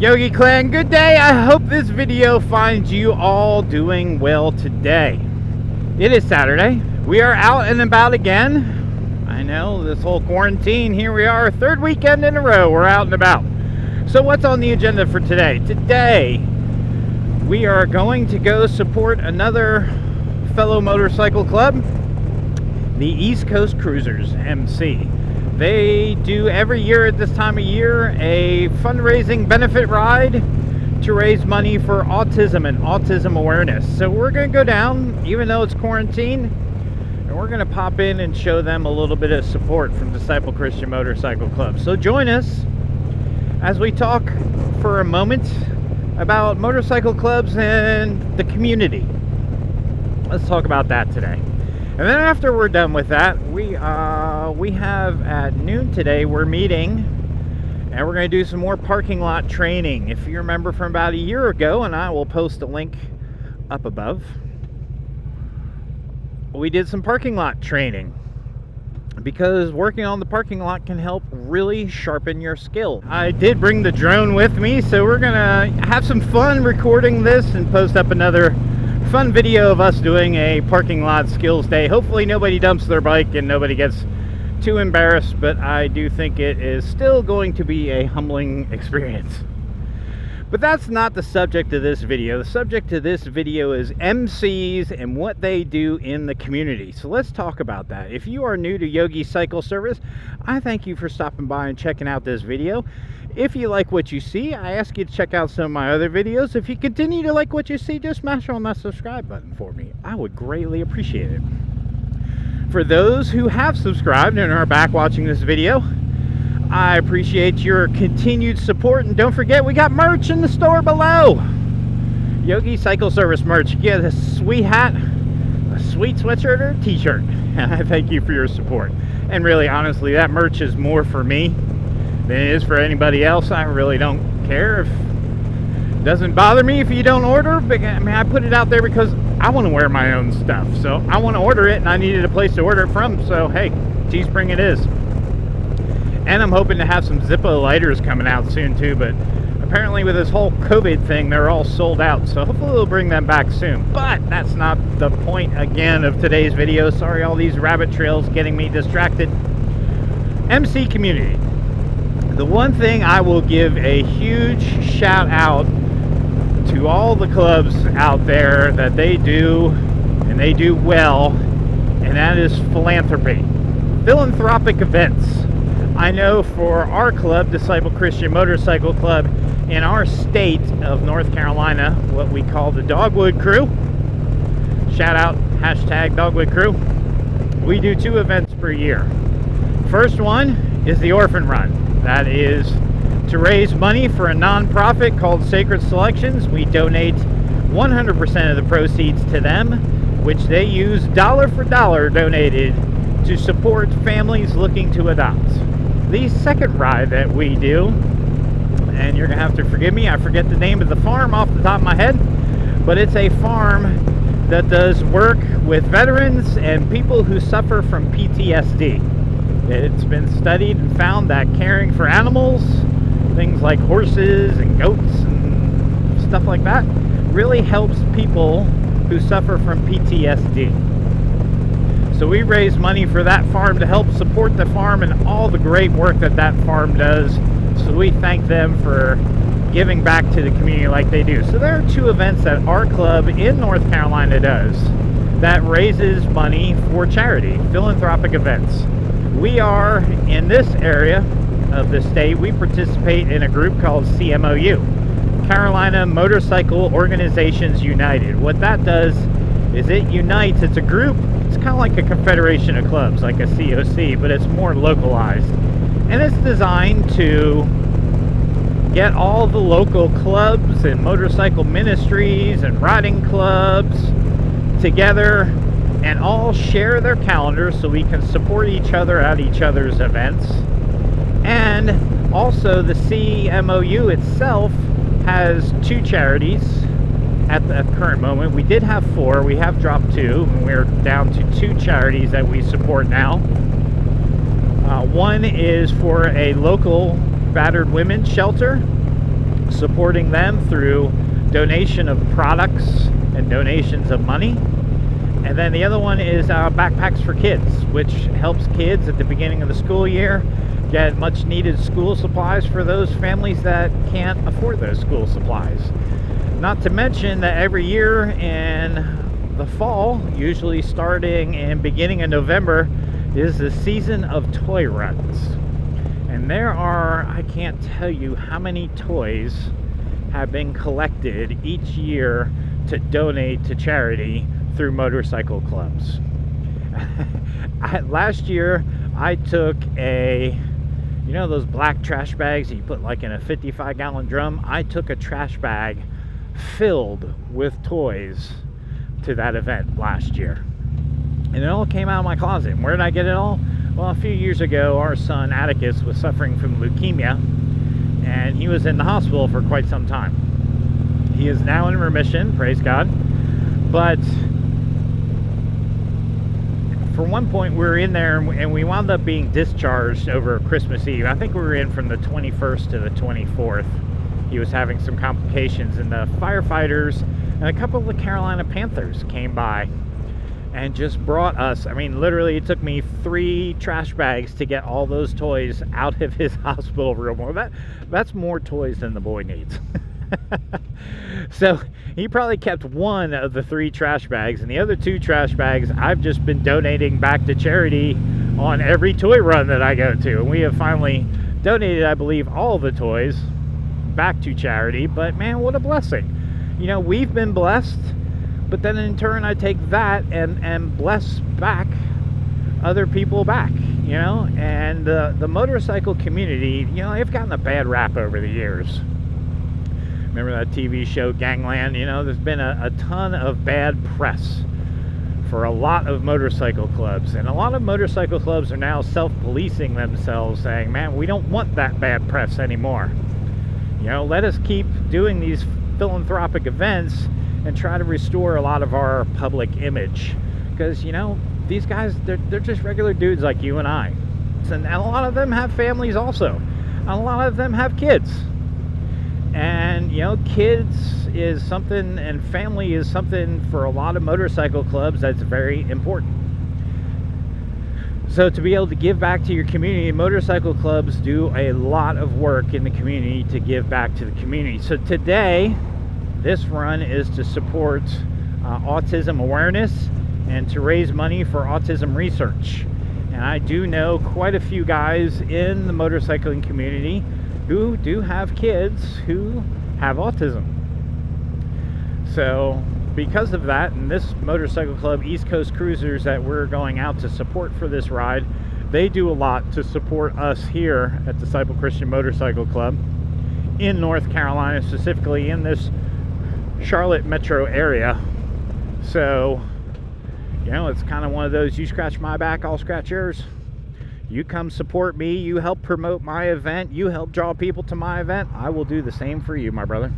Yogi Clan, good day. I hope this video finds you all doing well today. It is Saturday. We are out and about again. I know, this whole quarantine, here we are, third weekend in a row, we're out and about. So what's on the agenda for today? Today, we are going to go support another fellow motorcycle club, the East Coast Cruisers, MC. They do every year at this time of year a fundraising benefit ride to raise money for autism and autism awareness. So we're going to go down, even though it's quarantine, and we're going to pop in and show them a little bit of support from Disciple Christian Motorcycle Club. So join us as we talk for a moment about motorcycle clubs and the community. Let's talk about that today. And then after we're done with that, we have at noon today, we're meeting and we're going to do some more parking lot training. If you remember from about a year ago, and I will post a link up above, we did some parking lot training because working on the parking lot can help really sharpen your skill. I did bring the drone with me, so we're going to have some fun recording this and post up another fun video of us doing a parking lot skills day. Hopefully nobody dumps their bike and nobody gets too embarrassed, but I do think it is still going to be a humbling experience. But that's not the subject of this video. The subject of this video is MCs and what they do in the community. So let's talk about that. If you are new to Yogi Cycle Service, I thank you for stopping by and checking out this video. If you like what you see, I ask you to check out some of my other videos. If you continue to like what you see, just smash on that subscribe button for me. I would greatly appreciate it. For those who have subscribed and are back watching this video, I appreciate your continued support. And don't forget, we got merch in the store below. Yogi Cycle Service merch. You get a sweet hat, a sweet sweatshirt, or a t-shirt. And I thank you for your support. And really, honestly, that merch is more for me than it is for anybody else. I really don't care. If it doesn't bother me if you don't order, but I mean, I put it out there because I want to wear my own stuff. So I want to order it, and I needed a place to order it from. So hey, Teespring it is. And I'm hoping to have some Zippo lighters coming out soon too, but apparently with this whole COVID thing, they're all sold out. So hopefully we'll bring them back soon. But that's not the point again of today's video. Sorry, all these rabbit trails getting me distracted. MC community. The one thing I will give a huge shout out to all the clubs out there that they do, and they do well, and that is philanthropy. Philanthropic events. I know for our club, Disciple Christian Motorcycle Club, in our state of North Carolina, what we call the Dogwood Crew, shout out, hashtag Dogwood Crew, we do 2 events per year. First one is the Orphan Run. That is to raise money for a non-profit called Sacred Selections. We donate 100% of the proceeds to them, which they use dollar for dollar donated to support families looking to adopt. The second ride that we do, and you're going to have to forgive me, I forget the name of the farm off the top of my head, but it's a farm that does work with veterans and people who suffer from PTSD. It's been studied and found that caring for animals, things like horses and goats and stuff like that, really helps people who suffer from PTSD. So we raise money for that farm to help support the farm and all the great work that that farm does. So we thank them for giving back to the community like they do. So there are 2 events that our club in North Carolina does that raises money for charity, philanthropic events. We are, in this area of the state, we participate in a group called CMOU, Carolina Motorcycle Organizations United. What that does is it unites, it's a group, it's kind of like a confederation of clubs, like a COC, but it's more localized. And it's designed to get all the local clubs and motorcycle ministries and riding clubs together and all share their calendars so we can support each other at each other's events. And also the CMOU itself has 2 charities at the current moment. We did have 4, we have dropped 2, and we're down to 2 charities that we support now. One is for a local battered women's shelter supporting them through donation of products and donations of money. And then the other one is Backpacks for Kids, which helps kids at the beginning of the school year get much needed school supplies for those families that can't afford those school supplies. Not to mention that every year in the fall, usually starting in beginning of November, is the season of toy runs. And there are, I can't tell you how many toys have been collected each year to donate to charity through motorcycle clubs. Last year, I took those black trash bags you put like in a 55-gallon drum? I took a trash bag filled with toys to that event last year. And it all came out of my closet. And where did I get it all? Well, a few years ago, our son Atticus was suffering from leukemia, and he was in the hospital for quite some time. He is now in remission, praise God. But for one point, we were in there, and we wound up being discharged over Christmas Eve. I think we were in from the 21st to the 24th. He was having some complications, and the firefighters and a couple of the Carolina Panthers came by and just brought us, I mean, literally it took me 3 trash bags to get all those toys out of his hospital room. Well, that's more toys than the boy needs. So he probably kept 1 of the 3 trash bags, and the other 2 trash bags I've just been donating back to charity on every toy run that I go to. And we have finally donated, I believe, all the toys back to charity. But man, what a blessing. You know, we've been blessed, but then in turn I take that and bless back other people back, you know. And the motorcycle community, you know, they've gotten a bad rap over the years. Remember that TV show Gangland? You know, there's been a ton of bad press for a lot of motorcycle clubs, and a lot of motorcycle clubs are now self-policing themselves, saying, man, we don't want that bad press anymore. You know, let us keep doing these philanthropic events and try to restore a lot of our public image, because, you know, these guys, they're just regular dudes like you and I, and a lot of them have families also, and a lot of them have kids. And, you know, kids is something, and family is something for a lot of motorcycle clubs that's very important. So to be able to give back to your community, motorcycle clubs do a lot of work in the community to give back to the community. So today, this run is to support autism awareness and to raise money for autism research. And I do know quite a few guys in the motorcycling community who do have kids who have autism. So because of that, and this motorcycle club, East Coast Cruisers, that we're going out to support for this ride, they do a lot to support us here at Disciple Christian Motorcycle Club in North Carolina, specifically in this Charlotte metro area. So, you know, it's kind of one of those, you scratch my back, I'll scratch yours. You come support me, you help promote my event, you help draw people to my event, I will do the same for you, my brother.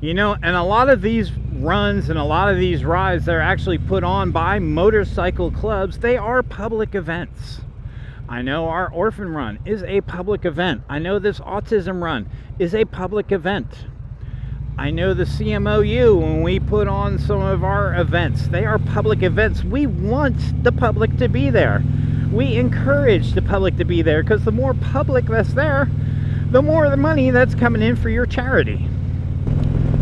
You know, and a lot of these runs and a lot of these rides that are actually put on by motorcycle clubs, they are public events. I know our Orphan Run is a public event. I know this Autism Run is a public event. I know the CMOU, when we put on some of our events, they are public events. We want the public to be there. We encourage the public to be there, because the more public that's there, the more the money that's coming in for your charity.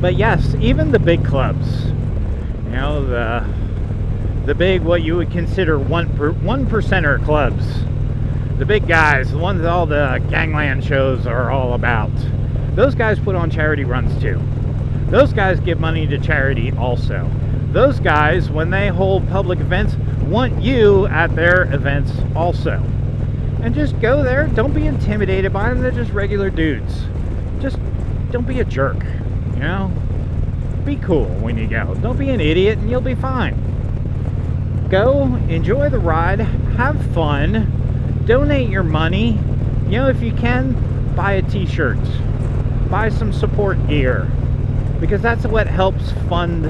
But yes, even the big clubs, you know, the big, what you would consider one percenter clubs, the big guys, the ones that all the gangland shows are all about, those guys put on charity runs too. Those guys give money to charity also. Those guys, when they hold public events, want you at their events also. And just go there. Don't be intimidated by them. They're just regular dudes. Just don't be a jerk, you know? Be cool when you go. Don't be an idiot and you'll be fine. Go, enjoy the ride, have fun, donate your money. You know, if you can, buy a t-shirt. Buy some support gear. Because that's what helps fund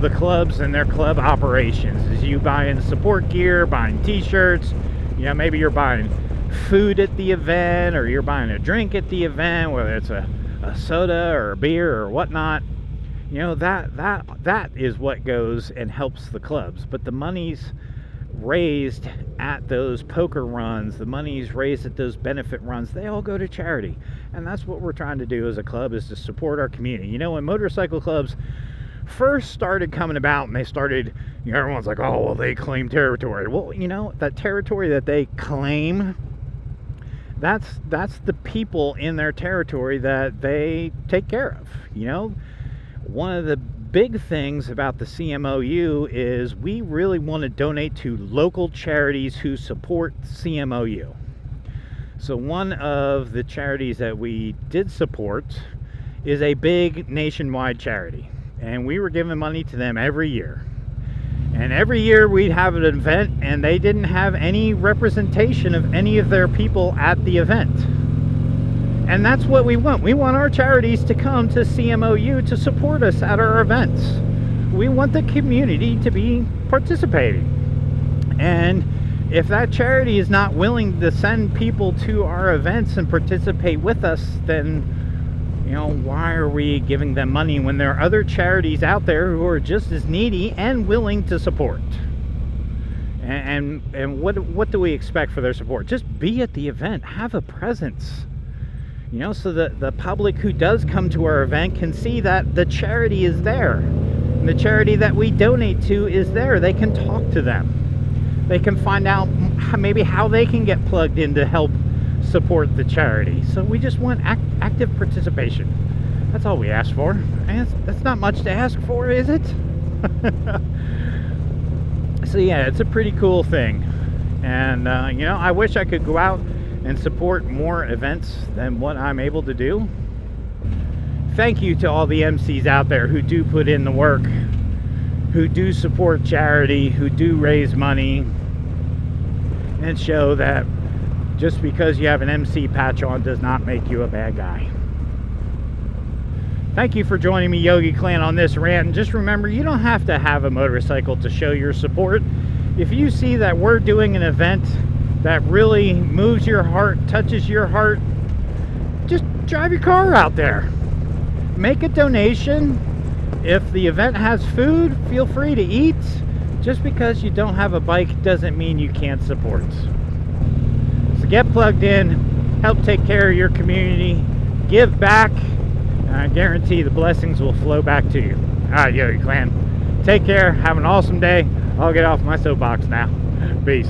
the clubs and their club operations, is you buying support gear, buying t-shirts. You know, maybe you're buying food at the event, or you're buying a drink at the event, whether it's a soda or a beer or whatnot, that is what goes and helps the clubs. But the money's raised at those poker runs, the money's raised at those benefit runs, they all go to charity. And that's what we're trying to do as a club, is to support our community. When motorcycle clubs first started coming about, and they started, everyone's like, oh, well, they claim territory. Well, that territory that they claim, that's the people in their territory that they take care of. One of the big things about the CMOU is we really want to donate to local charities who support CMOU. So one of the charities that we did support is a big nationwide charity, and we were giving money to them every year. And every year we'd have an event, and they didn't have any representation of any of their people at the event. And that's what we want. We want our charities to come to CMOU to support us at our events. We want the community to be participating. And if that charity is not willing to send people to our events and participate with us, then, why are we giving them money when there are other charities out there who are just as needy and willing to support? And what do we expect for their support? Just be at the event, have a presence. So that the public who does come to our event can see that the charity is there. And the charity that we donate to is there. They can talk to them. They can find out maybe how they can get plugged in to help support the charity. So we just want active participation. That's all we ask for. And that's not much to ask for, is it? So yeah, it's a pretty cool thing. And, I wish I could go out and support more events than what I'm able to do. Thank you to all the MCs out there who do put in the work, who do support charity, who do raise money, and show that just because you have an MC patch on does not make you a bad guy. Thank you for joining me, Yogi Clan, on this rant. And just remember, you don't have to have a motorcycle to show your support. If you see that we're doing an event that really moves your heart, touches your heart, just drive your car out there. Make a donation. If the event has food, feel free to eat. Just because you don't have a bike doesn't mean you can't support. So get plugged in, help take care of your community, give back, and I guarantee the blessings will flow back to you. Alright, Yogi Clan. Take care, have an awesome day. I'll get off my soapbox now. Peace.